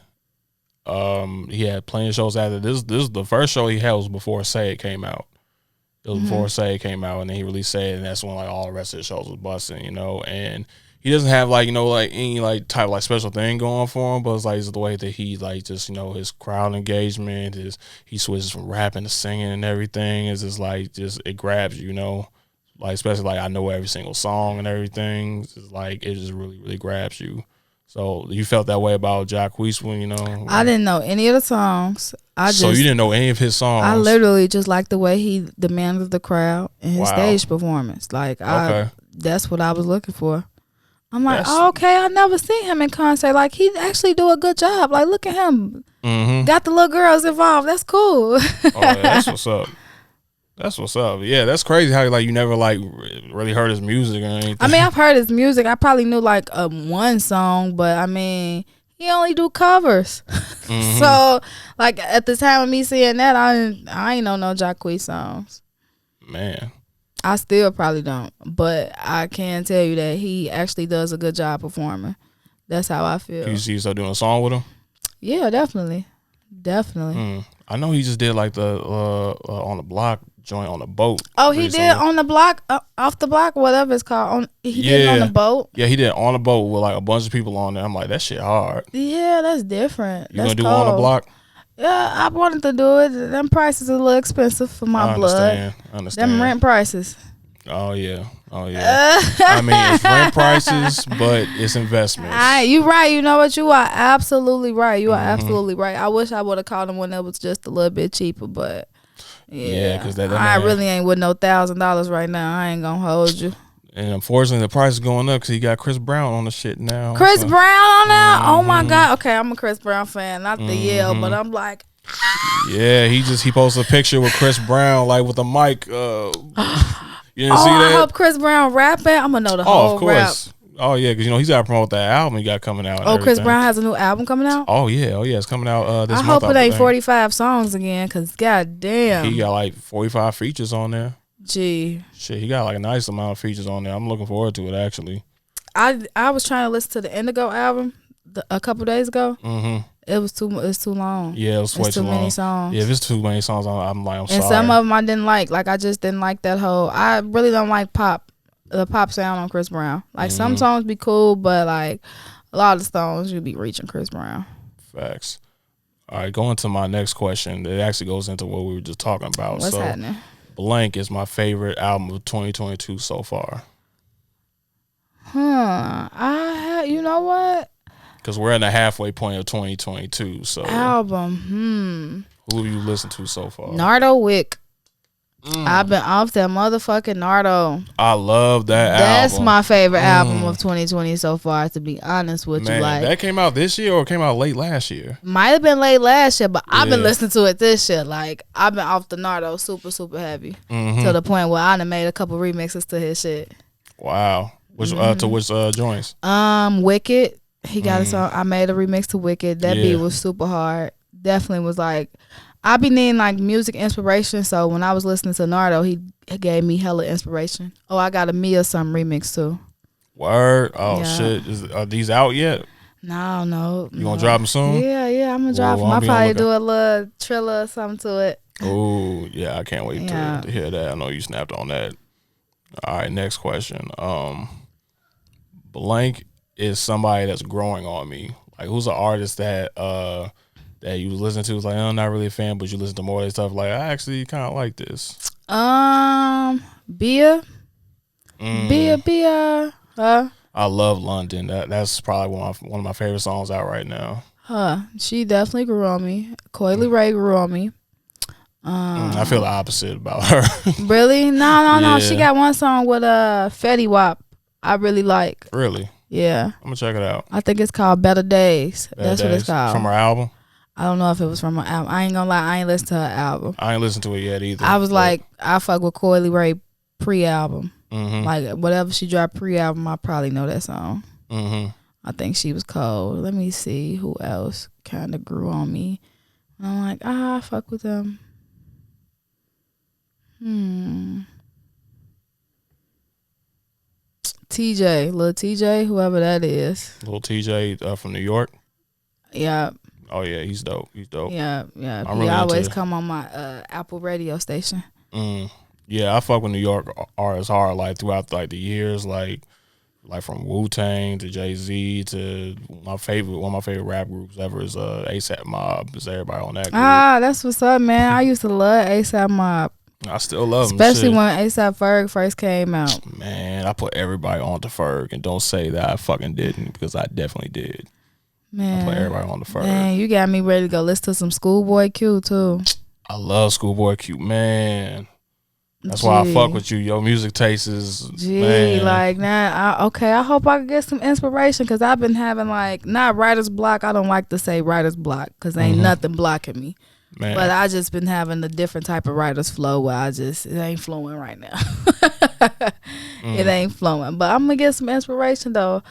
he had plenty of shows after this. This is the first show he had was before Say It came out. It was before Say It came out, and then he released Say It, and that's when like all the rest of the shows was busting, you know. And he doesn't have like, you know, like any like type of like special thing going for him, but it's like it's the way that he like just, you know, his crowd engagement, he switches from rapping to singing and everything. It's just like it grabs you, you know, like especially like I know every single song and everything. It's like it just really really grabs you. So you felt that way about Jacquees when, you know? I didn't know any of the songs. So you didn't know any of his songs? I literally just like the way he demanded the crowd and his stage performance. Like, that's what I was looking for. I'm like, okay, I never seen him in concert. Like, he actually do a good job. Like, look at him. Mm-hmm. Got the little girls involved. That's cool. Yeah, that's what's up. That's what's up. Yeah, that's crazy how like you never like really heard his music or anything. I mean, I've heard his music. I probably knew like one song, but I mean, he only do covers. Mm-hmm. So like at the time of me seeing that, I ain't know no Jacquees songs. Man, I still probably don't, but I can tell you that he actually does a good job performing. That's how I feel. Can you see yourself doing a song with him? Yeah, definitely. I know he just did like the on the block joint on the boat. Oh, he did on the block, off the block, whatever it's called. He did it on the boat. Yeah, he did it on the boat with like a bunch of people on there. I'm like, that shit hard. Yeah, that's different. You gonna do it on the block? Yeah, I wanted to do it. Them prices are a little expensive for my blood. I understand. Them rent prices. Oh yeah. I mean, it's rent prices, but it's investments. You right. You know what? You are absolutely right. You are absolutely right. I wish I would have called him when it was just a little bit cheaper, but yeah, because I really ain't with no $1,000 right now. I ain't gonna hold you. And unfortunately, the price is going up because he got Chris Brown on the shit now. Chris Brown on that? Oh my God. Okay, I'm a Chris Brown fan, not the Yale, but I'm like. Yeah, he posted a picture with Chris Brown, like with a mic. You didn't see that? I hope Chris Brown rapping. I'm gonna know the whole of course. Rap. Oh yeah, because you know he's got to promote that album he got coming out. Chris Brown has a new album coming out. Oh yeah, it's coming out this month. I hope it ain't 45 songs again, because goddamn, he got like 45 features on there. Gee, shit, he got like a nice amount of features on there. I'm looking forward to it actually. I was trying to listen to the Indigo album a couple days ago. Mm-hmm. It's too long. Yeah, it's way too long. Many songs. Yeah, if it's too many songs, I'm sorry. And some of them I didn't like. Like I just didn't like that whole. I really don't like the pop sound on Chris Brown. Like some songs be cool, but like a lot of the songs you be reaching Chris Brown. Facts. All right, going to my next question. It actually goes into what we were just talking about. What's happening? Blank is my favorite album of 2022 so far. You know what? Because we're in the halfway point of 2022. So album. Who have you listened to so far? Nardo Wick. I've been off that motherfucking Nardo. I love that album. That's my favorite album of 2020 so far, to be honest with you. Like, that came out this year or came out late last year? Might have been late last year, but I've been listening to it this year. Like, I've been off the Nardo super, super heavy. To the point where I done made a couple remixes to his shit. Wow. Which to which joints? Wicked. He got a song. I made a remix to Wicked. That beat was super hard. Definitely was like, I be needing like music inspiration. So when I was listening to Nardo, he gave me hella inspiration. Oh, I got a Mia some remix too. Word. Oh shit. Are these out yet? No. You gonna drop them soon? Yeah. I'm gonna drop them. I'll probably do a little trailer or something to it. Oh yeah, I can't wait to hear that. I know you snapped on that. All right, next question. Blank is somebody that's growing on me. Like, who's an artist that you listen to? It's like, I'm not really a fan, but you listen to more of their stuff. Like, I actually kind of like this. Bia. Bia. I love London. That's probably one of my favorite songs out right now. She definitely grew on me. Coily Ray grew on me. I feel the opposite about her. Really? No. Yeah. She got one song with Fetty Wap I really like. Really? Yeah. I'm gonna check it out. I think it's called Better Days. That's what it's called. From her album? I don't know if it was from her album. I ain't gonna lie, I ain't listened to her album. I ain't listened to it yet either. I was like, I fuck with Coily Ray pre-album. Like, whatever she dropped pre-album, I probably know that song. I think she was cold. Let me see who else kind of grew on me. And I'm like, I fuck with them. TJ, Lil TJ, whoever that is. Lil TJ from New York? Yeah. Oh, yeah, he's dope. Yeah. Really he always come on my Apple radio station. Yeah, I fuck with New York artists hard, like, throughout, like, the years. Like, Like from Wu-Tang to Jay-Z to one of my favorite rap groups ever is ASAP Mob. Is everybody on that group? That's what's up, man. I used to love ASAP Mob. I still love him. Especially when ASAP Ferg first came out. Man, I put everybody on the Ferg, and don't say that I fucking didn't, because I definitely did. Man, I put everybody on the Ferg. Man, you got me ready to go listen to some Schoolboy Q too. I love Schoolboy Q, man. That's why I fuck with you. Your music taste is, man. Like now, I hope I can get some inspiration, because I've been having like, not writer's block. I don't like to say writer's block, because ain't nothing blocking me. Man. But I just been having a different type of writer's flow where it ain't flowing right now. It ain't flowing. But I'm going to get some inspiration though.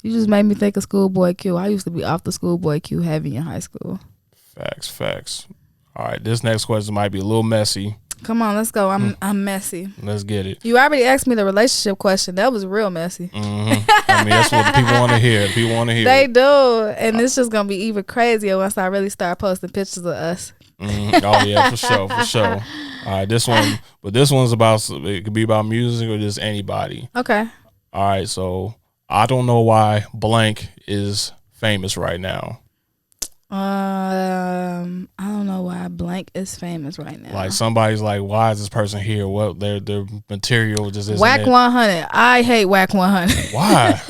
You just made me think of Schoolboy Q. I used to be off the Schoolboy Q heavy in high school. Facts. All right, this next question might be a little messy. Come on, let's go. I'm messy. Let's get it. You already asked me the relationship question. That was real messy. I mean, that's what the people want to hear. They do. And it's just going to be even crazier once I really start posting pictures of us. Oh, yeah, for sure. All right, this one's about, it could be about music or just anybody. Okay. All right, so I don't know why blank is famous right now. I don't know why blank is famous right now. Like somebody's like, why is this person here? Well, their material just isn't Whack 100. I hate Whack 100. Why?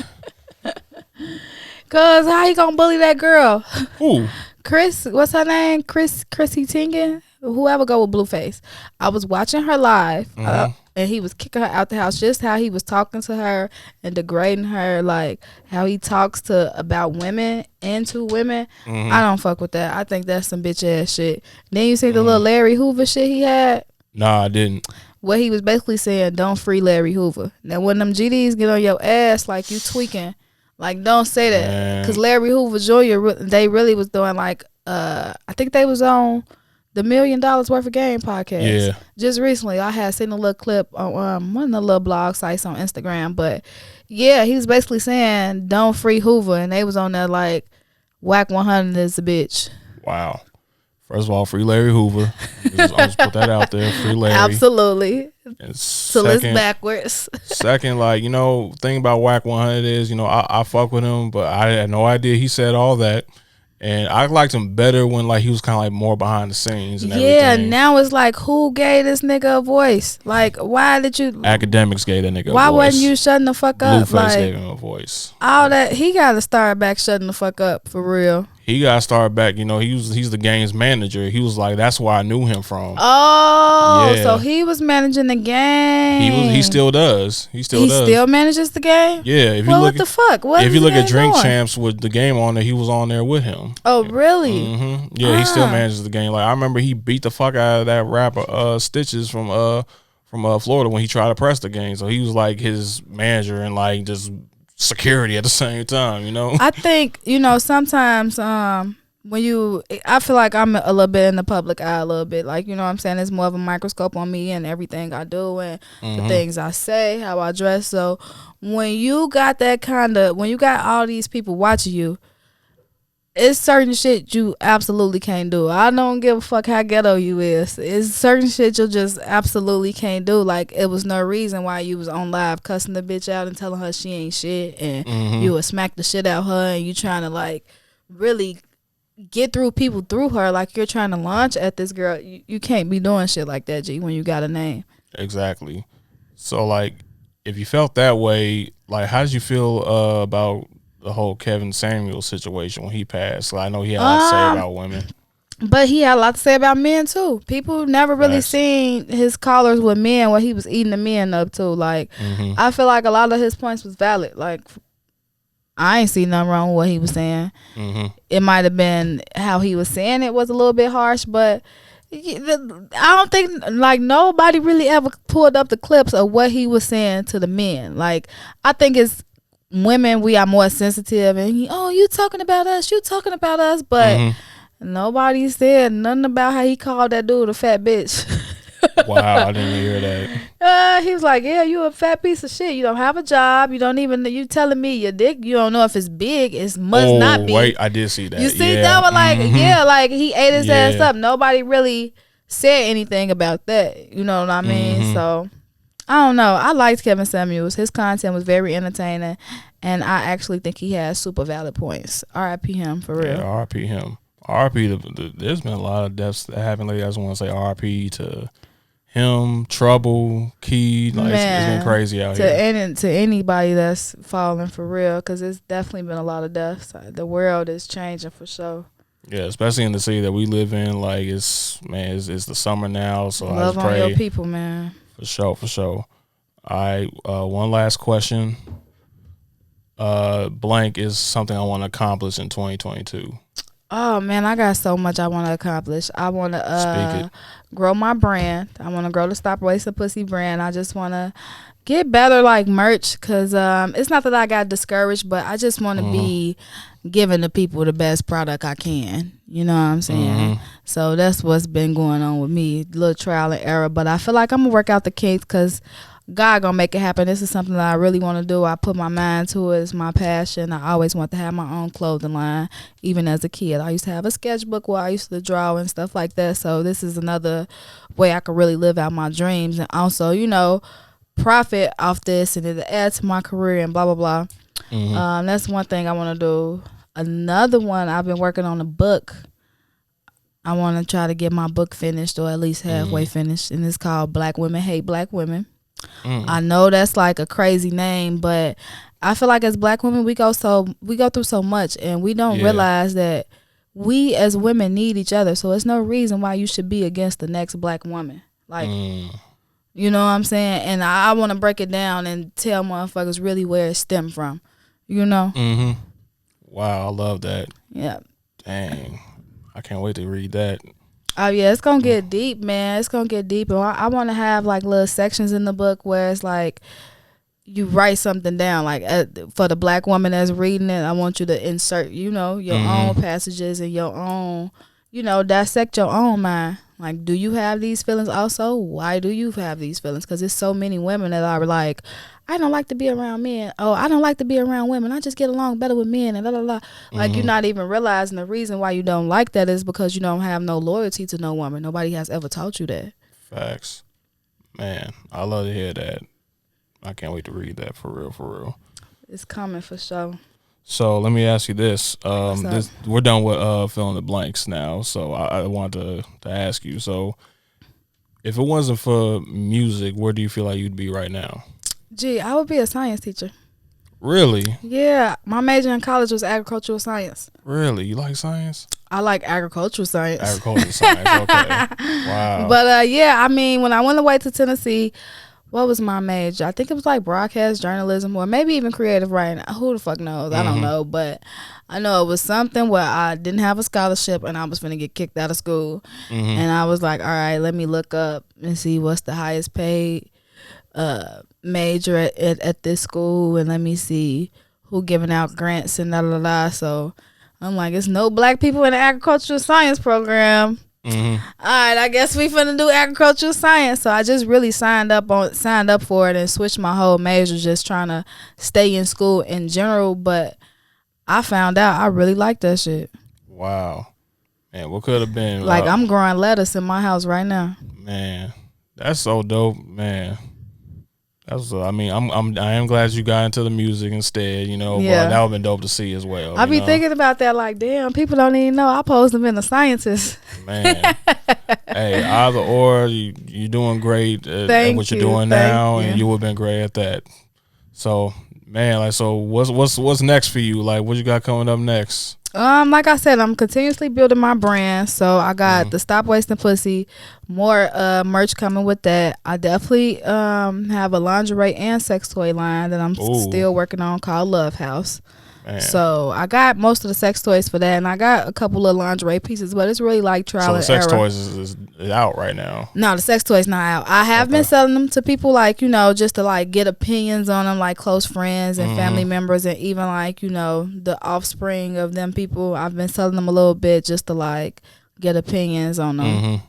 Cause how you gonna bully that girl? Who? Chris, what's her name? Chrissy Teigen? Whoever go with Blueface. I was watching her live, and he was kicking her out the house. Just how he was talking to her and degrading her, like how he talks about women and to women. I don't fuck with that. I think that's some bitch ass shit. Then you see the little Larry Hoover shit he had? Nah, I didn't. What he was basically saying, don't free Larry Hoover. Now when them GDs get on your ass like you tweaking, like don't say that. Because Larry Hoover Jr., they really was doing like, I think they was on the $1 Million Worth of Game podcast. Yeah. Just recently, I had seen a little clip on one of the little blog sites on Instagram. But yeah, he was basically saying, don't free Hoover. And they was on there like, Whack 100 is a bitch. Wow. First of all, free Larry Hoover. I'll just put that out there. Free Larry. Absolutely. So it's backwards. Second, like, thing about Whack 100 is, I fuck with him, but I had no idea he said all that. And I liked him better when like he was kind of like more behind the scenes and everything. Yeah, now it's like, who gave this nigga a voice? Like, why did you? Academics gave that nigga a voice. Why wasn't you shutting the fuck up? Blueface gave him a voice. All that, he got to start back shutting the fuck up for real. He got to start back. He's the game's manager. He was like, that's where I knew him from. Oh, yeah. So he was managing the game. He still does. He still manages the game. Yeah. If you look at Drink Champs with the game on there, he was on there with him. Oh, really? Mm-hmm. Yeah, he still manages the game. Like I remember he beat the fuck out of that rapper Stitches from Florida when he tried to press the game. So he was like his manager and like just security at the same time, I think, sometimes I feel like I'm a little bit in the public eye a little bit. Like, I'm saying, there's more of a microscope on me and everything I do and the things I say, how I dress. So when you got when you got all these people watching you, it's certain shit you absolutely can't do. I don't give a fuck how ghetto you is. It's certain shit you just absolutely can't do. Like, it was no reason why you was on live cussing the bitch out and telling her she ain't shit, and you would smack the shit out her, and you trying to like really get people through her, like you're trying to launch at this girl. You can't be doing shit like that, G, when you got a name. Exactly. So like, if you felt that way, like, how did you feel about the whole Kevin Samuels situation when he passed? I know he had a lot to say about women, but he had a lot to say about men too. People never really seen his callers with men, what he was eating the men up to. Like, I feel like a lot of his points was valid. Like, I ain't seen nothing wrong with what he was saying. It might have been how he was saying it was a little bit harsh, but I don't think like nobody really ever pulled up the clips of what he was saying to the men. Like, I think it's women, we are more sensitive, and you talking about us, but nobody said nothing about how he called that dude a fat bitch. Wow, I didn't hear that. He was like, yeah, you a fat piece of shit. You don't have a job. You don't even, you telling me your dick, you don't know if it's big. It must not be. Wait, I did see that. You see that one? Like, like he ate his ass up. Nobody really said anything about that. You know what I mean? So I don't know. I liked Kevin Samuels. His content was very entertaining, and I actually think he has super valid points. R.I.P. him, for real. Yeah, R.I.P. him. R.I.P. There's been a lot of deaths that happened lately. I just want to say R.I.P. to him, Trouble, Key. Like, it's been crazy out here. To anybody that's falling, for real, because it's definitely been a lot of deaths. The world is changing for sure. Yeah, especially in the city that we live in. Like, it's the summer now, so love I just pray on your people, man. For sure. All right, one last question. Blank is something I want to accomplish in 2022. Oh man, I got so much I want to accomplish. I want to grow my brand. I want to grow the Stop Wasting Pussy brand. I just want to get better, like, merch, because it's not that I got discouraged, but I just want to be giving the people the best product I can. You know what I'm saying? So that's what's been going on with me, little trial and error. But I feel like I'm gonna work out the kinks, because God gonna make it happen. This is something that I really want to do. I put my mind to it. It's my passion. I always want to have my own clothing line. Even as a kid, I used to have a sketchbook where I used to draw and stuff like that. So this is another way I could really live out my dreams, and also, you know, profit off this, and it'll add to my career and blah blah blah. That's one thing I want to do. Another one, I've been working on a book. I want to try to get my book finished, or at least halfway finished, and it's called Black Women Hate Black Women. I know that's like a crazy name, but I feel like as Black women, we go through so much, and we don't realize that we as women need each other. So it's no reason why you should be against the next Black woman. Like, you know what I'm saying? And I want to break it down and tell motherfuckers really where it stemmed from. You know? Wow, I love that. Yeah. Dang. I can't wait to read that. Oh, yeah, it's going to get deep, man. It's going to get deep. And I want to have, like, little sections in the book where it's, like, you write something down. Like, for the Black woman that's reading it, I want you to insert, you know, your own passages and your own, you know, dissect your own mind. Like, do you have these feelings also? Why do you have these feelings? Because there's so many women that are like, I don't like to be around men. Oh, I don't like to be around women. I just get along better with men and blah, blah, blah. Like, you're not even realizing the reason why you don't like that is because you don't have no loyalty to no woman. Nobody has ever taught you that. Facts. Man, I love to hear that. I can't wait to read that, for real. It's coming for sure. So let me ask you this. We're done with fill in the blanks now. So I wanted to ask you. So if it wasn't for music, where do you feel like you'd be right now? Gee, I would be a science teacher. Really? Yeah. My major in college was agricultural science. Really? You like science? I like agricultural science. Agricultural science, okay. Wow. But yeah, I mean, when I went away to Tennessee, what was my major? I think it was like broadcast journalism, or maybe even creative writing. Who the fuck knows? I don't know. But I know it was something where I didn't have a scholarship and I was finna get kicked out of school. And I was like, all right, let me look up and see what's the highest paid major at this school, and let me see who giving out grants and da. So I'm like, it's no Black people in the agricultural science program. All right, I guess we finna do agricultural science. So I just really signed up for it and switched my whole major, just trying to stay in school in general. But I found out I really like that shit. Wow. Man, what could have been? Like, I'm growing lettuce in my house right now. Man, that's so dope, man. That's, I am glad you got into the music instead, you know. Yeah. But that would have been dope to see as well. I be thinking about that, like, damn, people don't even know I supposed to have been a scientist. Man, hey, either or, you're doing great at what you're doing now, and you would have been great at that. So, man, like, so what's next for you? Like, what you got coming up next? Like I said, I'm continuously building my brand. So I got the Stop Wasting Pussy, more merch coming with that. I definitely have a lingerie and sex toy line that I'm still working on called Love House. Man. So I got most of the sex toys for that, and I got a couple of lingerie pieces, but it's really like trial and error. So the sex toys is out right now? No, the sex toys not out. I have been selling them to people, like, you know, just to like get opinions on them, like close friends and family members, and even like, you know, the offspring of them people. I've been selling them a little bit just to like get opinions on them.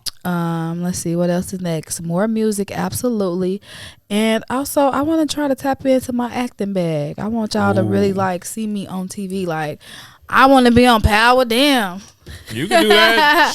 Let's see what else is next. More music, absolutely. And also I want to try to tap into my acting bag. I want y'all to really like see me on TV. Like, I want to be on Power Damn. You can do that.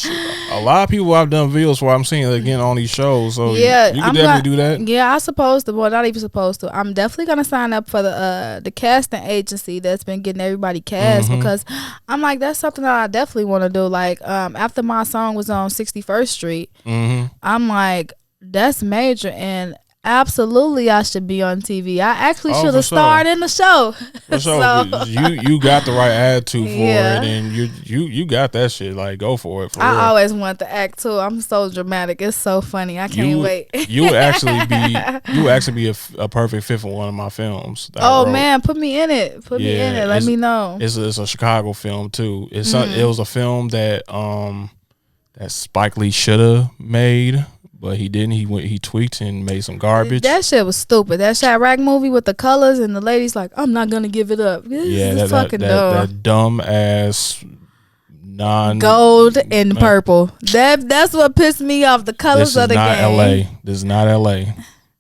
A lot of people I've done videos for, I'm seeing again on these shows. So yeah, you can definitely do that. Yeah, I supposed to. Well, not even supposed to. I'm definitely gonna sign up for the casting agency that's been getting everybody cast because I'm like, that's something that I definitely want to do. Like after my song was on 61st Street, I'm like, that's major and. Absolutely, I should be on TV. I actually should have starred in the show. For sure, so, you got the right attitude for it, and you got that shit. Like, go for it. I always want to act too. I'm so dramatic. It's so funny. I can't wait. You would actually be a perfect fit for one of my films. Oh man, put me in it. Put me in it. Let me know. It's a Chicago film too. It was a film that Spike Lee should have made. But he didn't. He tweaked and made some garbage. That shit was stupid. That Chirac movie with the colors and the lady's like, I'm not gonna give it up. This fucking dumb. That dumb ass gold and purple. That's what pissed me off. The colors of the game. This is not LA.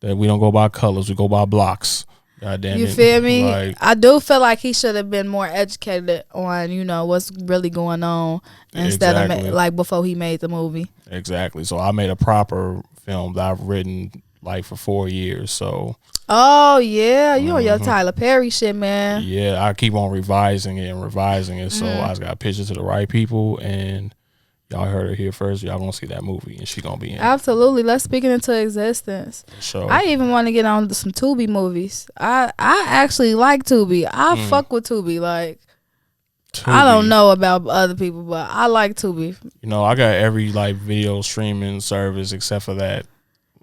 That we don't go by colors. We go by blocks. God damn you feel me? Like, I do feel like he should have been more educated on, what's really going on instead of like before he made the movie. Exactly. So I made a proper film that I've written like for 4 years. So. Oh yeah, you on your Tyler Perry shit, man. Yeah, I keep on revising it. So I just got pictures to the right people and. Y'all heard it here first. Y'all gonna see that movie, and she gonna be in. Absolutely, let's speak it into existence. Sure. I even want to get on some Tubi movies. I actually like Tubi. I fuck with Tubi. Like, Tubi. I don't know about other people, but I like Tubi. I got every like video streaming service except for that.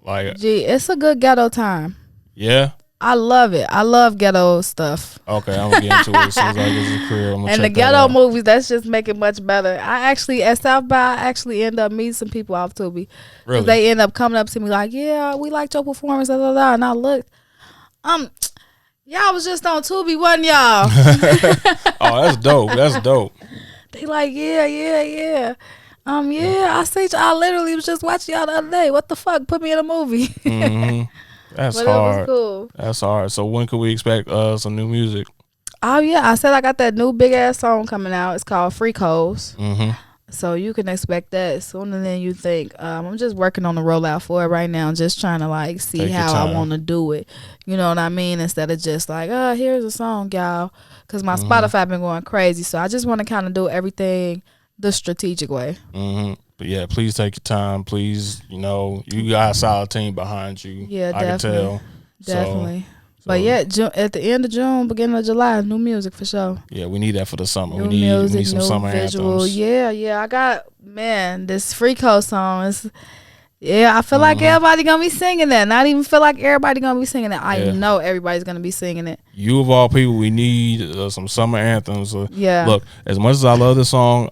Like, gee, it's a good ghetto time. Yeah. I love it. I love ghetto stuff. Okay, I'm gonna get into it as soon as I get to the crib. And the ghetto movies, that's just make it much better. I actually, at South by, end up meeting some people off Tubi. Really? They end up coming up to me like, yeah, we liked your performance, da, da, da. And I looked, y'all was just on Tubi, wasn't y'all? Oh, that's dope. That's dope. They like, yeah. Yeah, I literally was just watching y'all the other day. What the fuck? Put me in a movie. That's hard. Cool. That's hard. So when could we expect some new music? Oh yeah, I said I got that new big ass song coming out. It's called Freak Hoes. So you can expect that sooner than you think. I'm just working on the rollout for it right now. Just trying to like see how I want to do it. You know what I mean? Instead of just like, here's a song, y'all. Because my Spotify been going crazy. So I just want to kind of do everything the strategic way. But yeah, please take your time. Please, you got a solid team behind you. Yeah, I can tell. Definitely. But yeah, at the end of June, beginning of July, new music for sure. Yeah, we need that for the summer. New we need some new summer visual. anthems. Yeah. I got, this Freak House song is. Yeah, I feel like everybody gonna be singing that. Not even feel like everybody gonna be singing it. I know everybody's gonna be singing it. You of all people, we need some summer anthems. Yeah. Look, as much as I love this song,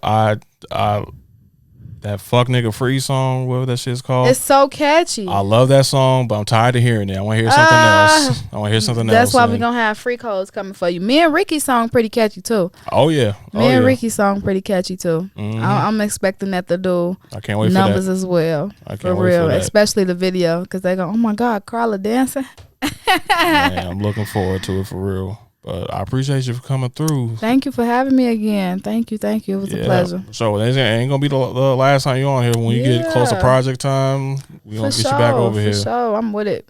that Fuck Nigga Free song, whatever that shit's called. It's so catchy. I love that song, but I'm tired of hearing it. I want to hear something else. I want to hear something else. That's why we're going to have Freak Hoes coming for you. Me and Ricky's song pretty catchy, too. Oh, yeah. Me and Ricky's song pretty catchy, too. I'm expecting that to do I can't wait numbers for that. As well. I can't for wait real. for that. Especially the video, because they go, oh, my God, Carla dancing. Man, I'm looking forward to it for real. But I appreciate you for coming through. Thank you for having me again. Thank you. It was a pleasure. So it ain't gonna be the last time you're on here. When you get close to project time, we gonna get you back over here. For sure, I'm with it.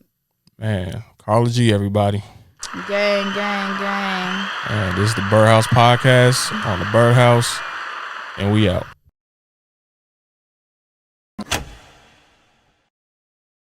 Man, Carla G, everybody. Gang. And this is the Byrd House Podcast on the Byrd House, and we out.